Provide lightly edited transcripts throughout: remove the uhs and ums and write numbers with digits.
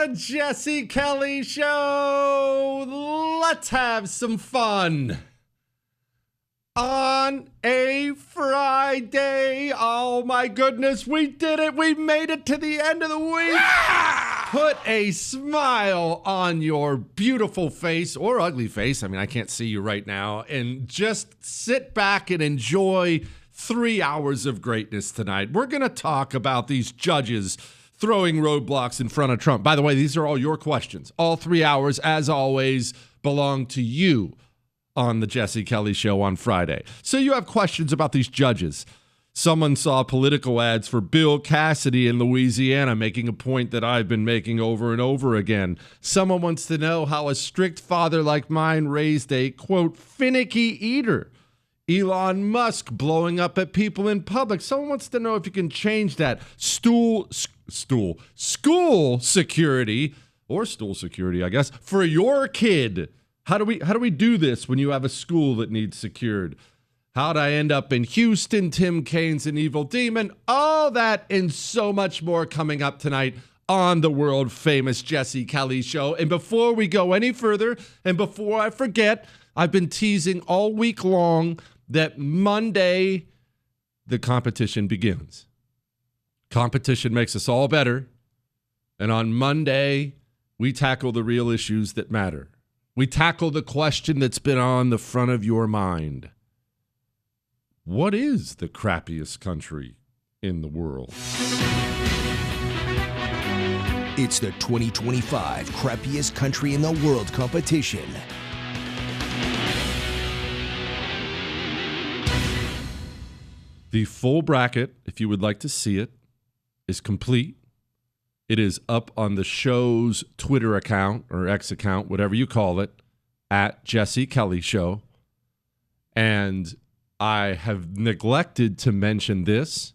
the Jesse Kelly Show. Let's have some fun. On a Friday. Oh my goodness, we did it. We made it to the end of the week. Yeah! Put a smile on your beautiful face or ugly face. I mean, I can't see you right now. And just sit back and enjoy 3 hours of greatness tonight. We're going to talk about these judges throwing roadblocks in front of Trump. By the way, these are all your questions. All 3 hours, as always, belong to you on the Jesse Kelly Show on Friday. So you have questions about these judges. Someone saw political ads for Bill Cassidy in Louisiana, making a point that I've been making over and over again. Someone wants to know how a strict father like mine raised a, quote, finicky eater. Elon Musk blowing up at people in public. Someone wants to know if you can change that. School security, or stool security, I guess, for your kid. How do we do this when you have a school that needs secured? How'd I end up in Houston? Tim Kaine's an evil demon. All that and so much more coming up tonight on the world famous Jesse Kelly Show. And before we go any further, and before I forget, I've been teasing all week long that Monday the competition begins. Competition makes us all better. And on Monday, we tackle the real issues that matter. We tackle the question that's been on the front of your mind. What is the crappiest country in the world? It's the 2025 Crappiest Country in the World competition. The full bracket, if you would like to see it, is complete. It is up on the show's Twitter account or X account, whatever you call it, at Jesse Kelly Show. And I have neglected to mention this,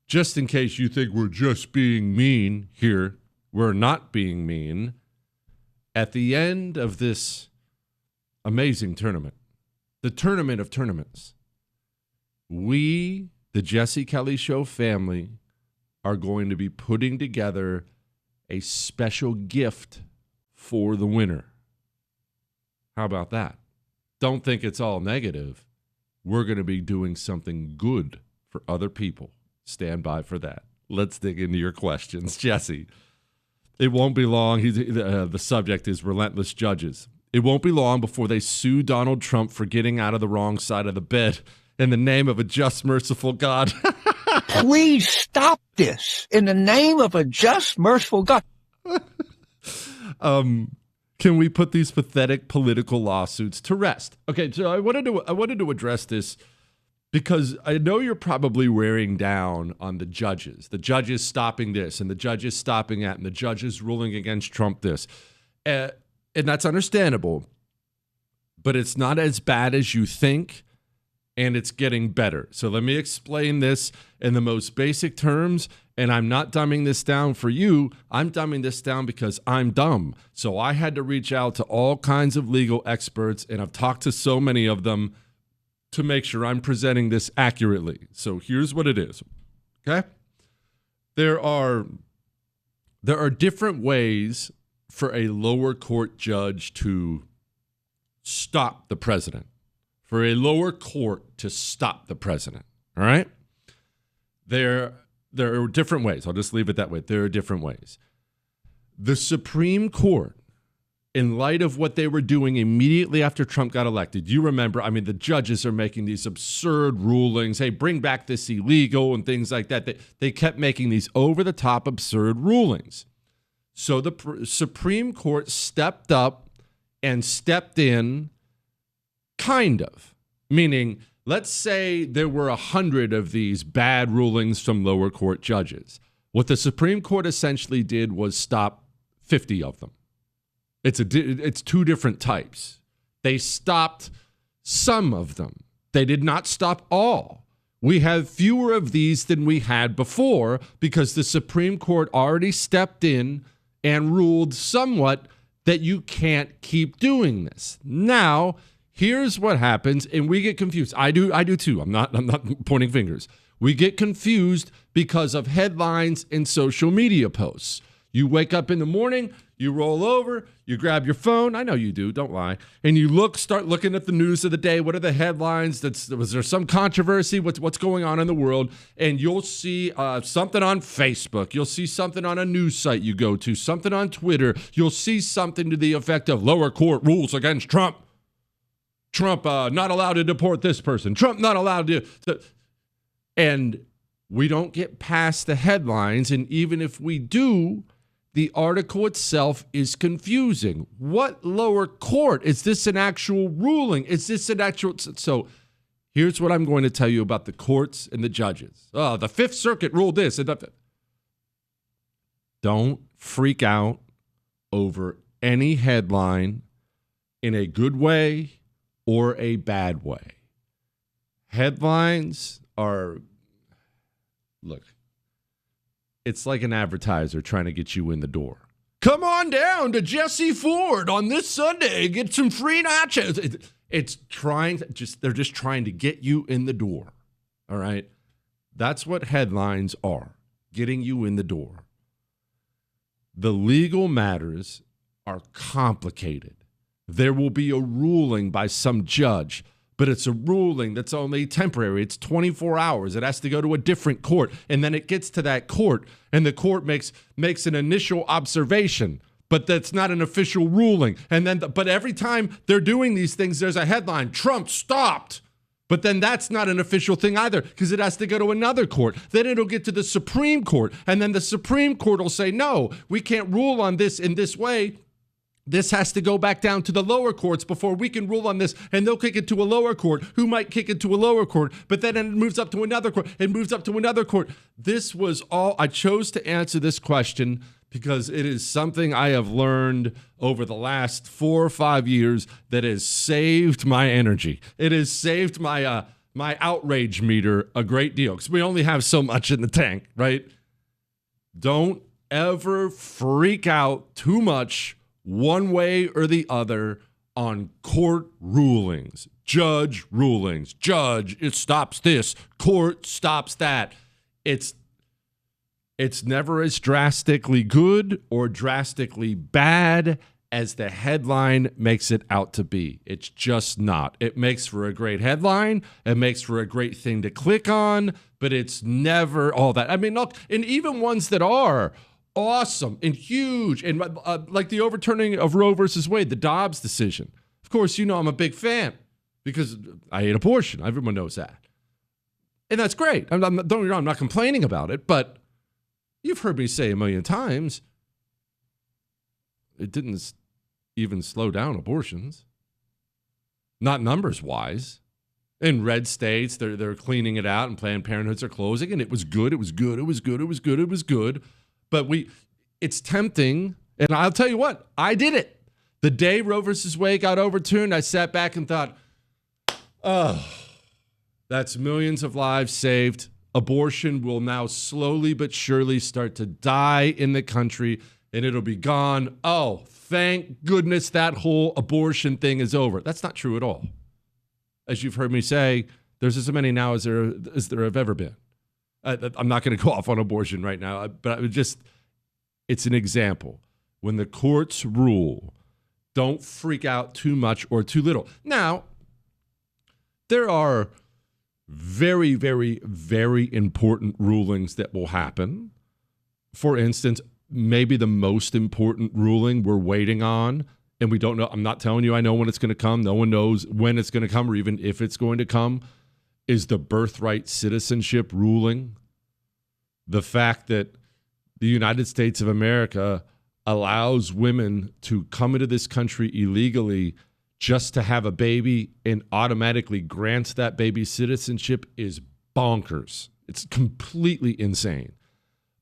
just in case you think we're just being mean here. We're not being mean. At the end of this amazing tournament, the tournament of tournaments, we, the Jesse Kelly Show family, are going to be putting together a special gift for the winner. How about that? Don't think it's all negative. We're going to be doing something good for other people. Stand by for that. Let's dig into your questions. Jesse, it won't be long. The subject is relentless judges. It won't be long before they sue Donald Trump for getting out of the wrong side of the bed in the name of a just, merciful God. Please stop this in the name of a just, merciful God. Can we put these pathetic political lawsuits to rest? Okay, so I wanted to address this because I know you're probably wearing down on the judges stopping this and the judges stopping that and the judges ruling against Trump this. And that's understandable, but it's not as bad as you think. And it's getting better. So let me explain this in the most basic terms. And I'm not dumbing this down for you. I'm dumbing this down because I'm dumb. So I had to reach out to all kinds of legal experts, and I've talked to so many of them to make sure I'm presenting this accurately. So here's what it is. Okay? There are different ways for a lower court judge to stop the president. For a lower court to stop the president, all right? There are different ways. I'll just leave it that way. There are different ways. The Supreme Court, in light of what they were doing immediately after Trump got elected, you remember, I mean, the judges are making these absurd rulings. Hey, bring back this illegal and things like that. They kept making these over-the-top absurd rulings. So the Supreme Court stepped up and stepped in. Kind of. Meaning, let's say there were 100 of these bad rulings from lower court judges. What the Supreme Court essentially did was stop 50 of them. It's two different types. They stopped some of them. They did not stop all. We have fewer of these than we had before because the Supreme Court already stepped in and ruled somewhat that you can't keep doing this. Now, here's what happens, and we get confused. I do too. I'm not pointing fingers. We get confused because of headlines and social media posts. You wake up in the morning, you roll over, you grab your phone. I know you do, don't lie. And you start looking at the news of the day. What are the headlines? Was there some controversy? What's going on in the world? And you'll see something on Facebook. You'll see something on a news site you go to, something on Twitter. You'll see something to the effect of lower court rules against Trump. Trump not allowed to deport this person. Trump not allowed to. And we don't get past the headlines. And even if we do, the article itself is confusing. What lower court? Is this an actual ruling? Is this an actual? So here's what I'm going to tell you about the courts and the judges. Oh, the Fifth Circuit ruled this. Don't freak out over any headline in a good way or a bad way. Headlines are, look, it's like an advertiser trying to get you in the door. Come on down to Jesse Ford on this Sunday. Get some free nachos. They're just trying to get you in the door. All right? That's what headlines are, getting you in the door. The legal matters are complicated. There will be a ruling by some judge, but it's a ruling that's only temporary. It's 24 hours. It has to go to a different court, and then it gets to that court, and the court makes an initial observation, but that's not an official ruling. And then, but every time they're doing these things, there's a headline: Trump stopped. But then that's not an official thing either, because it has to go to another court. Then it'll get to the Supreme Court, and then the Supreme Court will say, no, we can't rule on this in this way. This has to go back down to the lower courts before we can rule on this, and they'll kick it to a lower court, who might kick it to a lower court, but then it moves up to another court, it moves up to another court. This was all, I chose to answer this question because it is something I have learned over the last 4 or 5 years that has saved my energy. It has saved my my outrage meter a great deal, because we only have so much in the tank, right? Don't ever freak out too much one way or the other on court rulings, judge rulings. Judge, it stops this. Court stops that. It's never as drastically good or drastically bad as the headline makes it out to be. It's just not. It makes for a great headline. It makes for a great thing to click on, but it's never all that. I mean, look, and even ones that are awesome and huge, and like the overturning of Roe versus Wade, the Dobbs decision. Of course, you know I'm a big fan because I hate abortion. Everyone knows that. And that's great. Don't get me wrong, I'm not complaining about it, but you've heard me say a million times, it didn't even slow down abortions. Not numbers-wise. In red states, they're cleaning it out, and Planned Parenthoods are closing, and it was good, it was good, it was good, it was good, it was good. But it's tempting, and I'll tell you what, I did it. The day Roe versus Wade got overturned, I sat back and thought, oh, that's millions of lives saved. Abortion will now slowly but surely start to die in the country, and it'll be gone. Oh, thank goodness that whole abortion thing is over. That's not true at all. As you've heard me say, there's as many now as there have ever been. I'm not going to go off on abortion right now, but it's an example. When the courts rule, don't freak out too much or too little. Now, there are very, very, very important rulings that will happen. For instance, maybe the most important ruling we're waiting on, and we don't know. I'm not telling you I know when it's going to come. No one knows when it's going to come or even if it's going to come. Is the birthright citizenship ruling. The fact that the United States of America allows women to come into this country illegally just to have a baby and automatically grants that baby citizenship is bonkers. It's completely insane.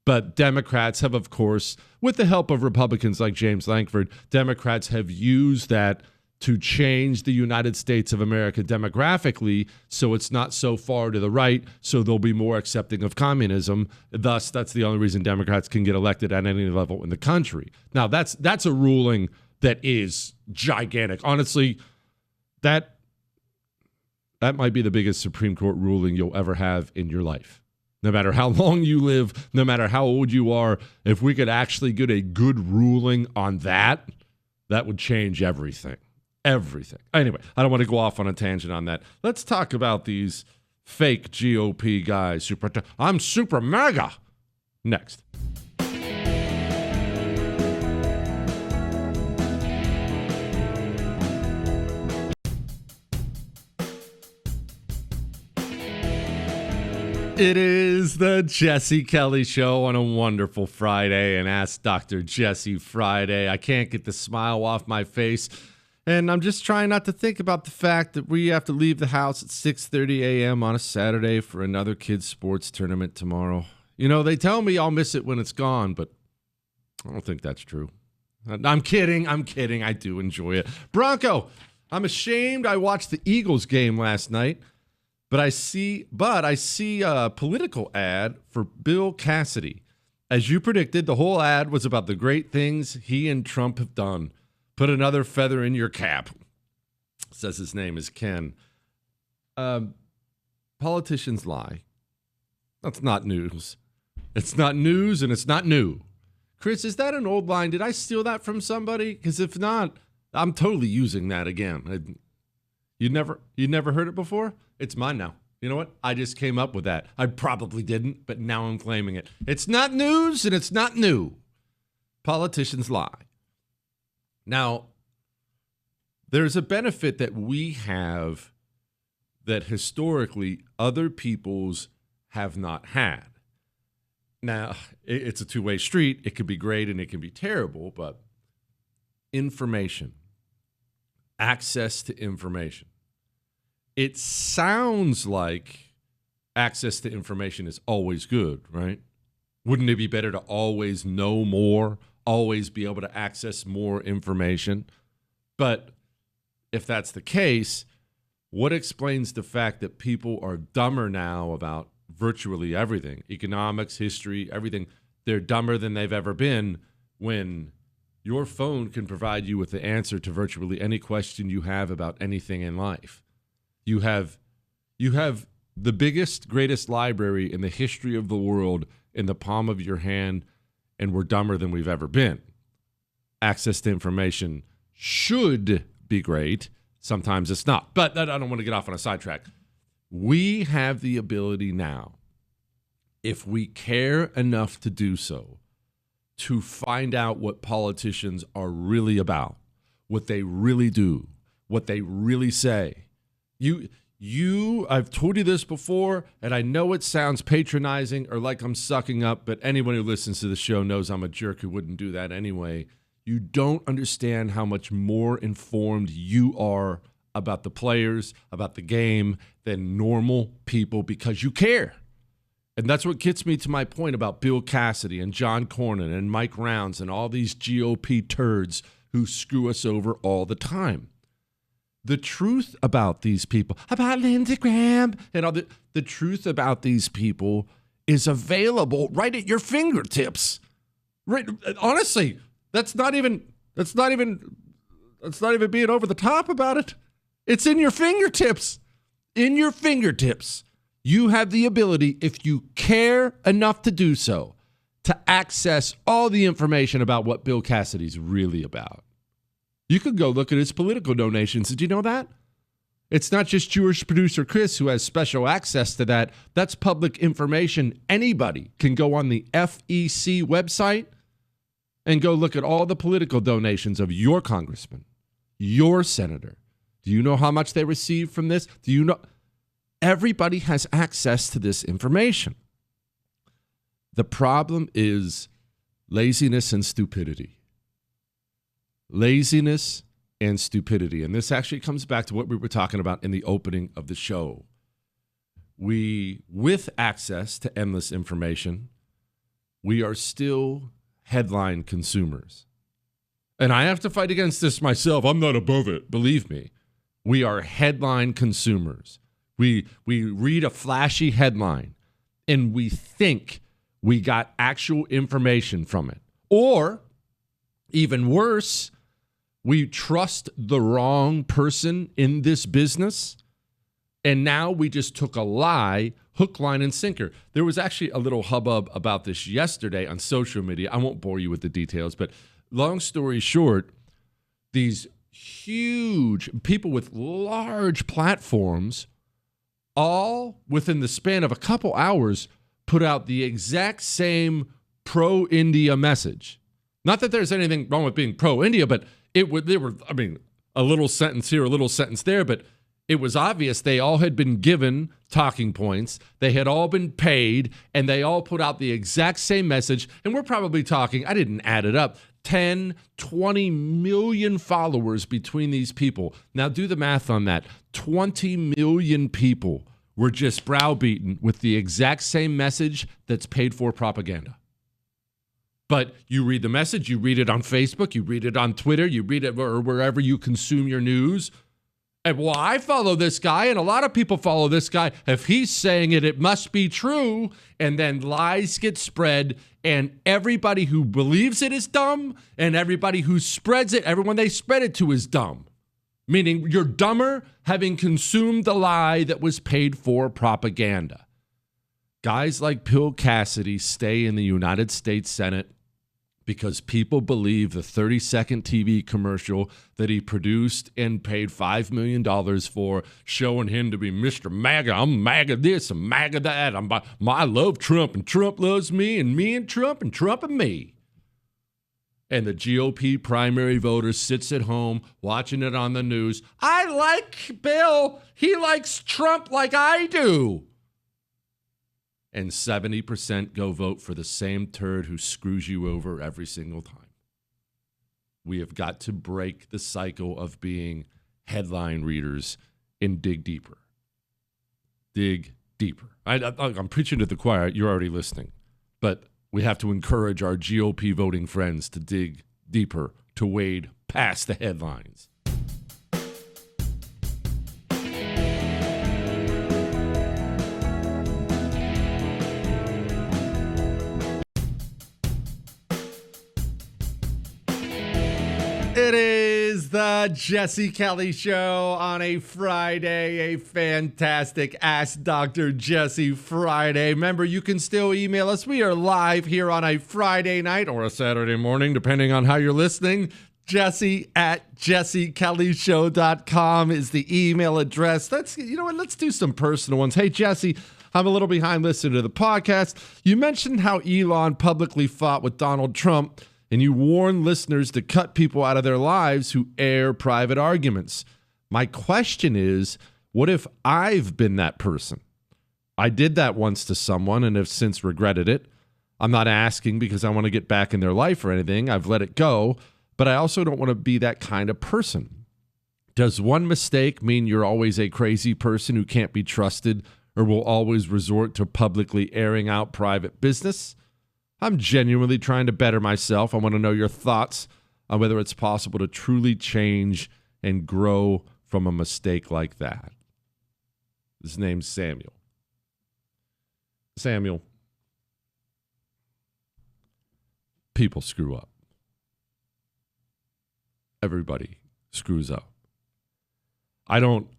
But Democrats have, of course, with the help of Republicans like James Lankford, Democrats have used that to change the United States of America demographically so it's not so far to the right, so they'll be more accepting of communism. Thus, that's the only reason Democrats can get elected at any level in the country. Now, that's a ruling that is gigantic. Honestly, that might be the biggest Supreme Court ruling you'll ever have in your life. no matter how long you live, no matter how old you are, if we could actually get a good ruling on that, that would change everything. Everything. Anyway, I don't want to go off on a tangent on that. Let's talk about these fake GOP guys. I'm super mega. Next. It is the Jesse Kelly Show on a wonderful Friday, and Ask Dr. Jesse Friday. I can't get the smile off my face, and I'm just trying not to think about the fact that we have to leave the house at 6:30 a.m. on a Saturday for another kids' sports tournament tomorrow. You know, they tell me I'll miss it when it's gone, but I don't think that's true. I'm kidding. I do enjoy it. Bronco, I'm ashamed I watched the Eagles game last night. But I see a political ad for Bill Cassidy. As you predicted, the whole ad was about the great things he and Trump have done. Put another feather in your cap. Says his name is Ken. Politicians lie. That's not news. It's not news and it's not new. Chris, is that an old line? Did I steal that from somebody? Because if not, I'm totally using that again. You never heard it before? It's mine now. You know what? I just came up with that. I probably didn't, but now I'm claiming it. It's not news and it's not new. Politicians lie. Now, there's a benefit that we have that historically other peoples have not had. Now, it's a two-way street. It can be great and it can be terrible, but information, access to information. It sounds like access to information is always good, right? Wouldn't it be better to always know more, always be able to access more information? But if that's the case, what explains the fact that people are dumber now about virtually everything? Economics, history, everything. They're dumber than they've ever been when your phone can provide you with the answer to virtually any question you have about anything in life. You have the biggest, greatest library in the history of the world in the palm of your hand, and we're dumber than we've ever been. Access to information should be great. Sometimes it's not. But I don't want to get off on a sidetrack. We have the ability now, if we care enough to do so, to find out what politicians are really about, what they really do, what they really say. I've told you this before, and I know it sounds patronizing or like I'm sucking up, but anyone who listens to the show knows I'm a jerk who wouldn't do that anyway. You don't understand how much more informed you are about the players, about the game, than normal people because you care. And that's what gets me to my point about Bill Cassidy and John Cornyn and Mike Rounds and all these GOP turds who screw us over all the time. The truth about these people, about Lindsey Graham, and all the truth about these people is available right at your fingertips. Right? Honestly, that's not even being over the top about it. It's in your fingertips. In your fingertips. You have the ability, if you care enough to do so, to access all the information about what Bill Cassidy's really about. You could go look at his political donations. Did you know that? It's not just Jewish producer Chris who has special access to that. That's public information. Anybody can go on the FEC website and go look at all the political donations of your congressman, your senator. Do you know how much they receive from this? Do you know? Everybody has access to this information. The problem is laziness and stupidity. Laziness and stupidity. And this actually comes back to what we were talking about in the opening of the show. With access to endless information, we are still headline consumers. And I have to fight against this myself. I'm not above it, believe me. We are headline consumers. We read a flashy headline and we think we got actual information from it. Or, even worse, we trust the wrong person in this business, and now we just took a lie, hook, line, and sinker. There was actually a little hubbub about this yesterday on social media. I won't bore you with the details, but long story short, these huge people with large platforms, all within the span of a couple hours, put out the exact same pro-India message. Not that there's anything wrong with being pro-India, but there were, a little sentence here, a little sentence there, but it was obvious they all had been given talking points. They had all been paid, and they all put out the exact same message. And we're probably talking, I didn't add it up, 10, 20 million followers between these people. Now do the math on that. 20 million people were just browbeaten with the exact same message that's paid for propaganda. But you read the message, you read it on Facebook, you read it on Twitter, you read it wherever you consume your news. And well, I follow this guy, and a lot of people follow this guy. If he's saying it, it must be true. And then lies get spread, and everybody who believes it is dumb, and everybody who spreads it, everyone they spread it to is dumb. Meaning you're dumber having consumed the lie that was paid for propaganda. Guys like Bill Cassidy stay in the United States Senate because people believe the 30-second TV commercial that he produced and paid $5 million for, showing him to be Mr. MAGA. I'm MAGA this, I'm MAGA that. I love Trump, and Trump loves me and Trump and me. And the GOP primary voter sits at home watching it on the news. I like Bill. He likes Trump like I do. And 70% go vote for the same turd who screws you over every single time. We have got to break the cycle of being headline readers and dig deeper. Dig deeper. I'm preaching to the choir. You're already listening. But we have to encourage our GOP voting friends to dig deeper, to wade past the headlines. It is the Jesse Kelly Show on a Friday, a fantastic Ask Dr. Jesse Friday. Remember, you can still email us. We are live here on a Friday night or a Saturday morning, depending on how you're listening. Jesse@jessekellyshow.com is the email address. Let's do some personal ones. Hey, Jesse, I'm a little behind listening to the podcast. You mentioned how Elon publicly fought with Donald Trump, and you warn listeners to cut people out of their lives who air private arguments. My question is, what if I've been that person? I did that once to someone and have since regretted it. I'm not asking because I want to get back in their life or anything. I've let it go, but I also don't want to be that kind of person. Does one mistake mean you're always a crazy person who can't be trusted or will always resort to publicly airing out private business? I'm genuinely trying to better myself. I want to know your thoughts on whether it's possible to truly change and grow from a mistake like that. His name's Samuel. Samuel, people screw up. Everybody screws up. I don't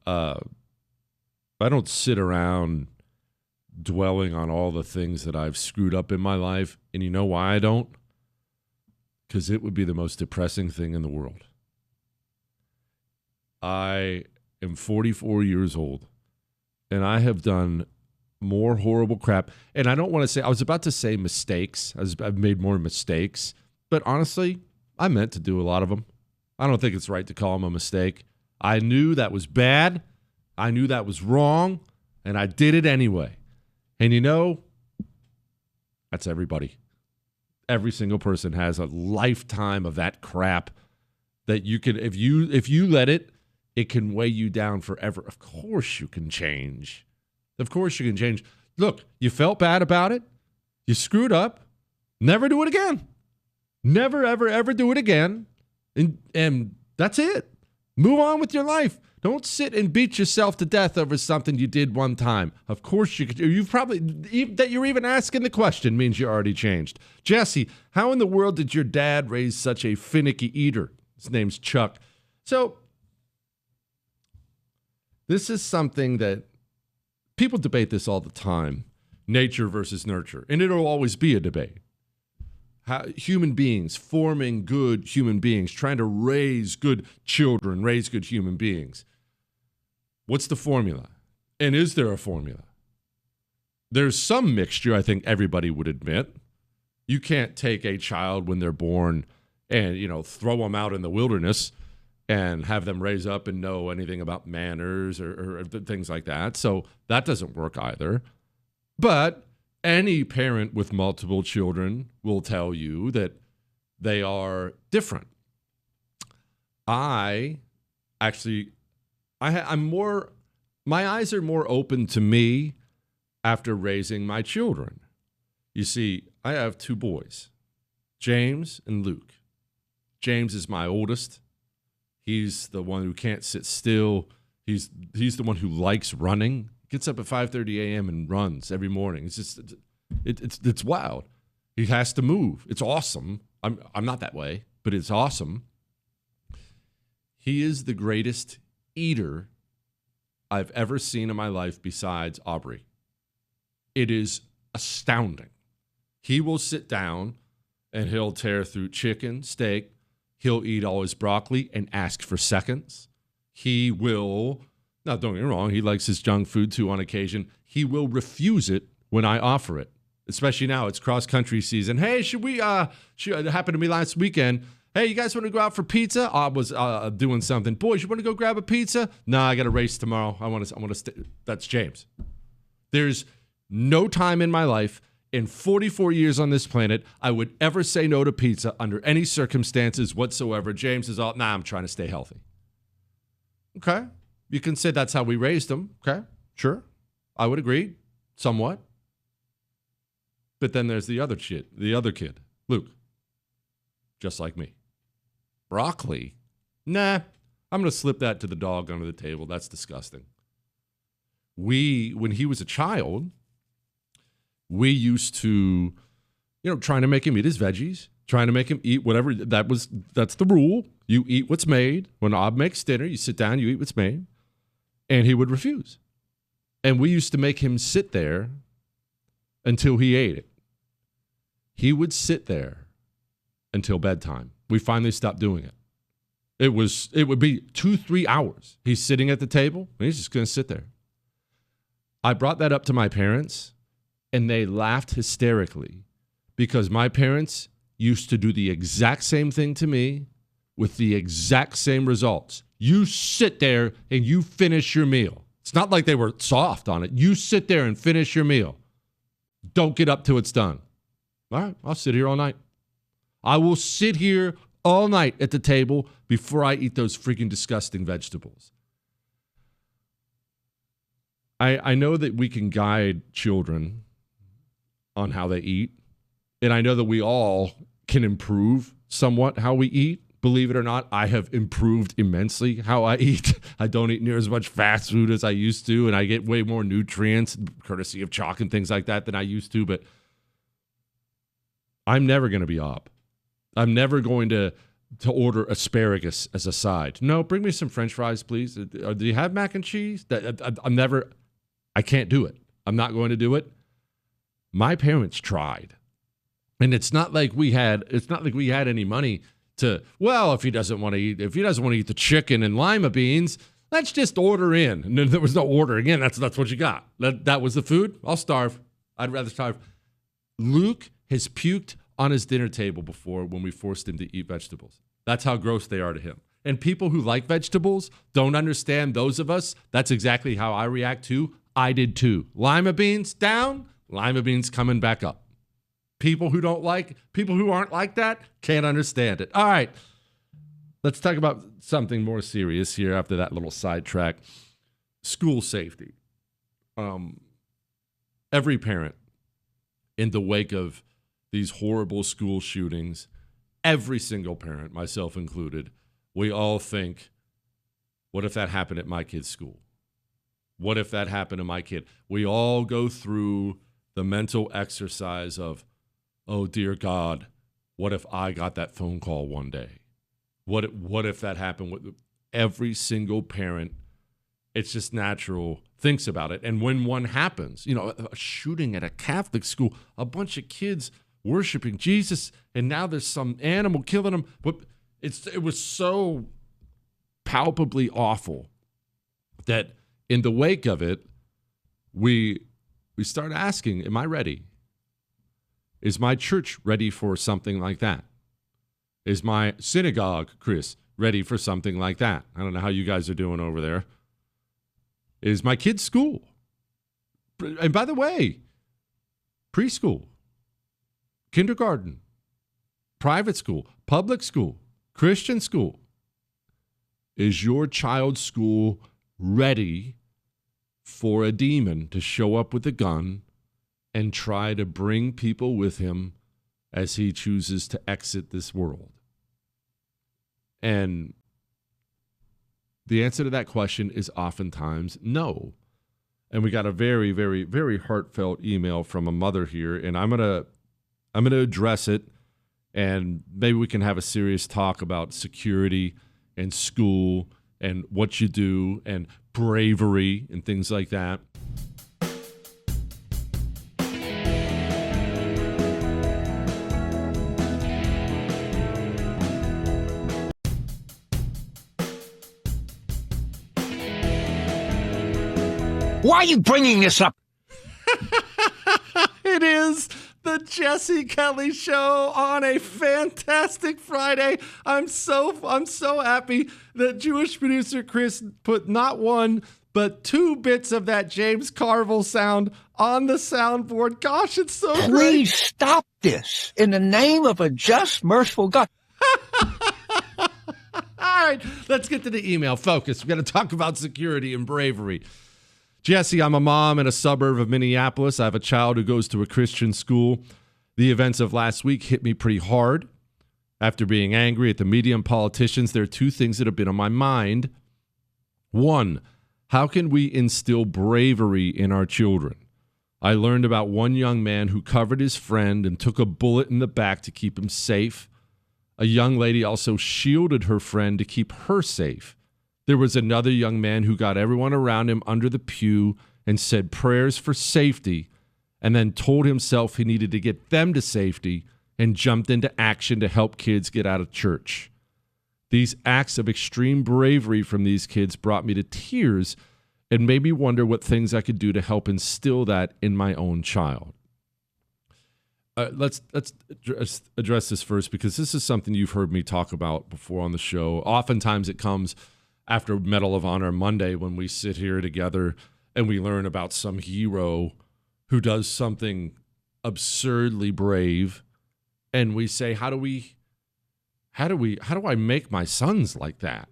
sit around dwelling on all the things that I've screwed up in my life. And you know why I don't? Because it would be the most depressing thing in the world. I am 44 years old, and I have done more horrible crap. And I don't want to say, I was about to say mistakes. I've made more mistakes. But honestly, I meant to do a lot of them. I don't think it's right to call them a mistake. I knew that was bad. I knew that was wrong, and I did it anyway. And you know, that's everybody. Every single person has a lifetime of that crap that you can, if you let it, it can weigh you down forever. Of course you can change. Of course you can change. Look, you felt bad about it. You screwed up. Never do it again. Never, ever, ever do it again. And that's it. Move on with your life. Don't sit and beat yourself to death over something you did one time. Of course you could. You've probably, that you're even asking the question means you already changed. Jesse, how in the world did your dad raise such a finicky eater? His name's Chuck. So this is something that people debate this all the time, nature versus nurture, and it'll always be a debate. Human beings forming good human beings, trying to raise good children, raise good human beings. What's the formula? And is there a formula? There's some mixture, I think everybody would admit. You can't take a child when they're born and, throw them out in the wilderness and have them raise up and know anything about manners or things like that. So that doesn't work either. But any parent with multiple children will tell you that they are different. I'm more, my eyes are more open to me after raising my children. You see, I have 2 boys, James and Luke. James is my oldest. He's the one who can't sit still. He's the one who likes running. Gets up at 5:30 a.m. and runs every morning. It's just it's wild. He has to move. It's awesome. I'm not that way, but it's awesome. He is the greatest eater I've ever seen in my life besides Aubrey. It is astounding. He will sit down and he'll tear through chicken, steak. He'll eat all his broccoli and ask for seconds. He will, now don't get me wrong, he likes his junk food too on occasion. He will refuse it when I offer it, especially now it's cross-country season. Hey, it happened to me last weekend. Hey, you guys want to go out for pizza? I was doing something. Boys, you want to go grab a pizza? Nah, I got a race tomorrow. I want to stay. That's James. There's no time in my life in 44 years on this planet I would ever say no to pizza under any circumstances whatsoever. James is all, I'm trying to stay healthy. Okay. You can say that's how we raised him. Okay. Sure. I would agree. Somewhat. But then there's the other kid, Luke. Just like me. Broccoli? Nah. I'm going to slip that to the dog under the table. That's disgusting. When he was a child, we used to, trying to make him eat his veggies, trying to make him eat whatever. That's the rule. You eat what's made. When Ob makes dinner, you sit down, you eat what's made. And he would refuse. And we used to make him sit there until he ate it. He would sit there until bedtime. We finally stopped doing it. It would be 2-3 hours. He's sitting at the table, and he's just going to sit there. I brought that up to my parents, and they laughed hysterically because my parents used to do the exact same thing to me with the exact same results. You sit there and you finish your meal. It's not like they were soft on it. You sit there and finish your meal. Don't get up till it's done. All right, I'll sit here all night. I will sit here all night at the table before I eat those freaking disgusting vegetables. I know that we can guide children on how they eat, and I know that we all can improve somewhat how we eat. Believe it or not, I have improved immensely how I eat. I don't eat near as much fast food as I used to, and I get way more nutrients, courtesy of chalk and things like that, than I used to, but I'm never going to be up. I'm never going to order asparagus as a side. No, bring me some French fries, please. Do you have mac and cheese? I can't do it. I'm not going to do it. My parents tried. And it's not like we had any money to, if he doesn't want to eat the chicken and lima beans, let's just order in. And then there was no ordering in. That's what you got. That was the food. I'll starve. I'd rather starve. Luke has puked on his dinner table before when we forced him to eat vegetables. That's how gross they are to him. And people who like vegetables don't understand those of us. That's exactly how I react to. I did too. Lima beans down, lima beans coming back up. People who aren't like that can't understand it. All right. Let's talk about something more serious here after that little sidetrack. School safety. Every parent in the wake of these horrible school shootings, every single parent, myself included, we all think, what if that happened at my kid's school? What if that happened to my kid? We all go through the mental exercise of, oh, dear God, what if I got that phone call one day? What if that happened with every single parent? It's just natural thinks about it. And when one happens, a shooting at a Catholic school, a bunch of kids worshiping Jesus, and now there's some animal killing them. But it was so palpably awful that in the wake of it, we start asking, am I ready? Is my church ready for something like that? Is my synagogue, Chris, ready for something like that? I don't know how you guys are doing over there. Is my kid's school? And by the way, preschool, kindergarten, private school, public school, Christian school. Is your child's school ready for a demon to show up with a gun and try to bring people with him as he chooses to exit this world? And the answer to that question is oftentimes no. And we got a very, very, very heartfelt email from a mother here, and I'm gonna address it, and maybe we can have a serious talk about security and school and what you do and bravery and things like that. Why are you bringing this up? It is the Jesse Kelly Show on a fantastic Friday. I'm so happy that Jewish producer Chris put not one, but 2 bits of that James Carville sound on the soundboard. Gosh, it's so great. Please stop this in the name of a just, merciful God. All right, let's get to the email. Focus. We're going to talk about security and bravery. Jesse, I'm a mom in a suburb of Minneapolis. I have a child who goes to a Christian school. The events of last week hit me pretty hard. After being angry at the media and politicians, there are 2 things that have been on my mind. 1, how can we instill bravery in our children? I learned about one young man who covered his friend and took a bullet in the back to keep him safe. A young lady also shielded her friend to keep her safe. There was another young man who got everyone around him under the pew and said prayers for safety, and then told himself he needed to get them to safety and jumped into action to help kids get out of church. These acts of extreme bravery from these kids brought me to tears and made me wonder what things I could do to help instill that in my own child. Let's address this first, because this is something you've heard me talk about before on the show. Oftentimes it comes after Medal of Honor Monday, when we sit here together and we learn about some hero who does something absurdly brave, and we say, how do I make my sons like that?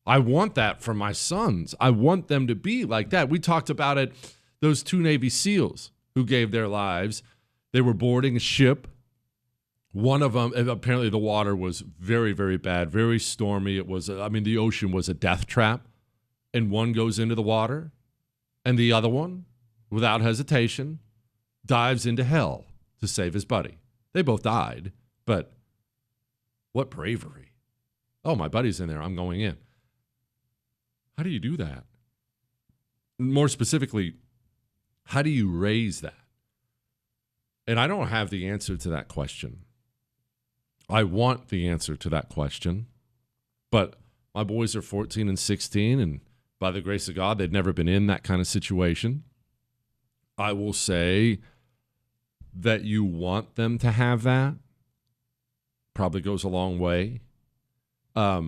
I want that for my sons. I want them to be like that. We talked about it, those 2 Navy SEALs who gave their lives. They were boarding a ship. One of them, apparently the water was very, very bad, very stormy. The ocean was a death trap. And one goes into the water, and the other one, without hesitation, dives into hell to save his buddy. They both died, but what bravery. Oh, my buddy's in there. I'm going in. How do you do that? More specifically, how do you raise that? And I don't have the answer to that question. I want the answer to that question, but my boys are 14 and 16, and by the grace of God, they've never been in that kind of situation. I will say that you want them to have that. Probably goes a long way. I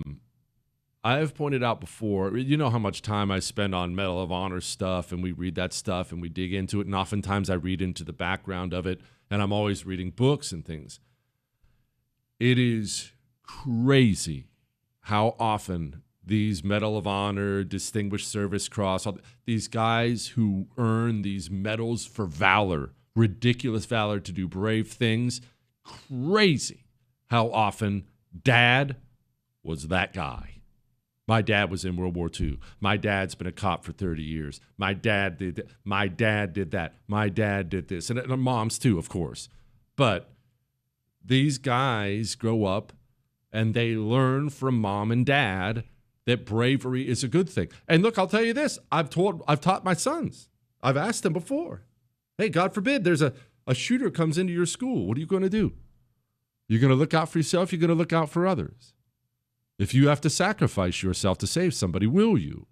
have pointed out before, you know how much time I spend on Medal of Honor stuff, and we read that stuff and we dig into it, and oftentimes I read into the background of it, and I'm always reading books and things. It is crazy how often these Medal of Honor, Distinguished Service Cross, these guys who earn these medals for valor, ridiculous valor to do brave things, crazy how often dad was that guy. My dad was in World War II. My dad's been a cop for 30 years. My dad did that. My dad did that. My dad did this. And moms too, of course. But these guys grow up and they learn from mom and dad that bravery is a good thing. And look, I'll tell you this. I've taught my sons. I've asked them before, hey, God forbid there's a shooter comes into your school. What are you going to do? You're going to look out for yourself. You're going to look out for others. If you have to sacrifice yourself to save somebody, will you?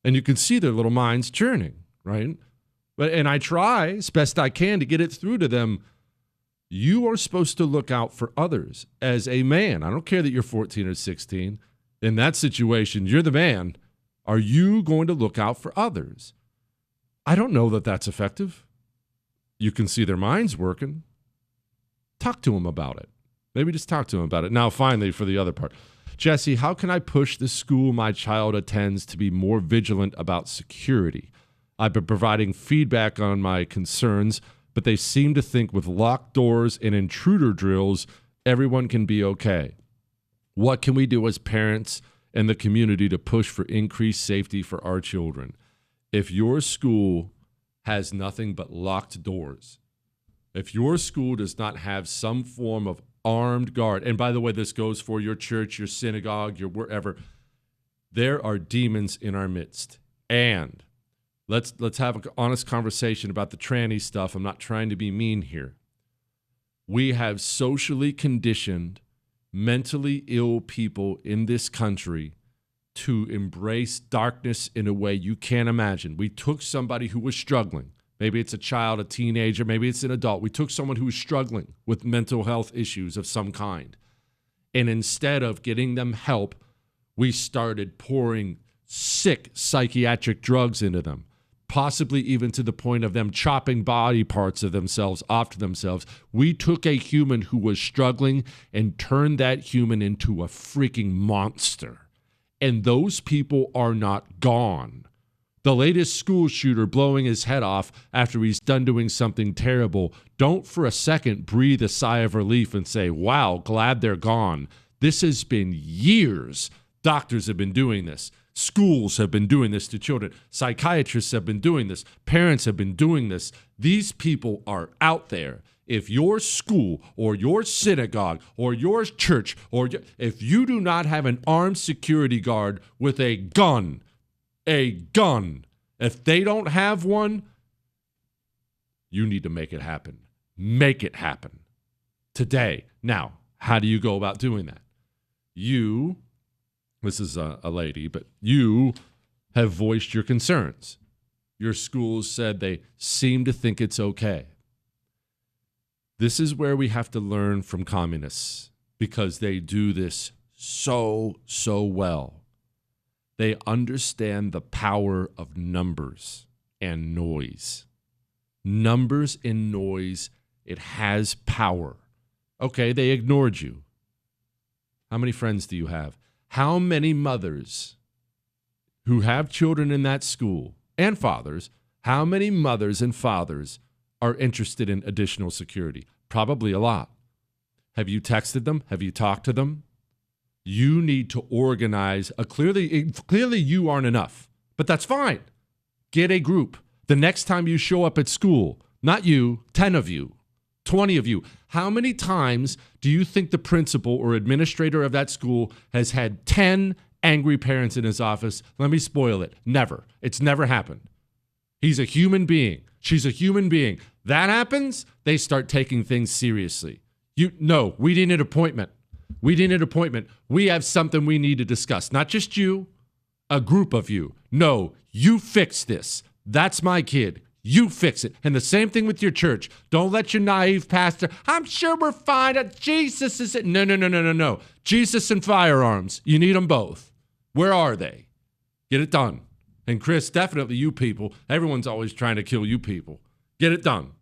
And you can see their little minds churning, right? And I try as best I can to get it through to them. You are supposed to look out for others as a man. I don't care that you're 14 or 16. In that situation, you're the man. Are you going to look out for others? I don't know that that's effective. You can see their minds working. Talk to them about it. Maybe just talk to them about it. Now, finally, for the other part. Jesse, how can I push the school my child attends to be more vigilant about security? I've been providing feedback on my concerns, but they seem to think with locked doors and intruder drills, everyone can be okay. What can we do as parents and the community to push for increased safety for our children? If your school has nothing but locked doors, if your school does not have some form of armed guard, and by the way, this goes for your church, your synagogue, your wherever, there are demons in our midst. And let's have an honest conversation about the tranny stuff. I'm not trying to be mean here. We have socially conditioned, mentally ill people in this country to embrace darkness in a way you can't imagine. We took somebody who was struggling. Maybe it's a child, a teenager, maybe it's an adult. We took someone who was struggling with mental health issues of some kind. And instead of getting them help, we started pouring sick psychiatric drugs into them, possibly even to the point of them chopping body parts of themselves off to themselves. We took a human who was struggling and turned that human into a freaking monster. And those people are not gone. The latest school shooter blowing his head off after he's done doing something terrible, don't for a second breathe a sigh of relief and say, wow, glad they're gone. This has been years. Doctors have been doing this. Schools have been doing this to children. Psychiatrists have been doing this. Parents have been doing this. These people are out there. If your school or your synagogue or your church, or if you do not have an armed security guard with a gun, if they don't have one, you need to make it happen. Make it happen today. Now, how do you go about doing that? This is a lady, but you have voiced your concerns. Your schools said they seem to think it's okay. This is where we have to learn from communists, because they do this so well. They understand the power of numbers and noise. Numbers and noise, it has power. Okay, they ignored you. How many friends do you have? How many mothers who have children in that school, and fathers, how many mothers and fathers are interested in additional security? Probably a lot. Have you texted them? Have you talked to them? You need to organize clearly you aren't enough, but that's fine. Get a group. The next time you show up at school, not you, 10 of you, 20 of you, how many times do you think the principal or administrator of that school has had 10 angry parents in his office? Let me spoil it. Never. It's never happened. He's a human being. She's a human being. That happens, they start taking things seriously. No, we need an appointment. We need an appointment. We have something we need to discuss. Not just you, a group of you. No, you fix this. That's my kid. You fix it. And the same thing with your church. Don't let your naive pastor, I'm sure we're fine. Jesus is it. No. Jesus and firearms. You need them both. Where are they? Get it done. And Chris, definitely you people. Everyone's always trying to kill you people. Get it done.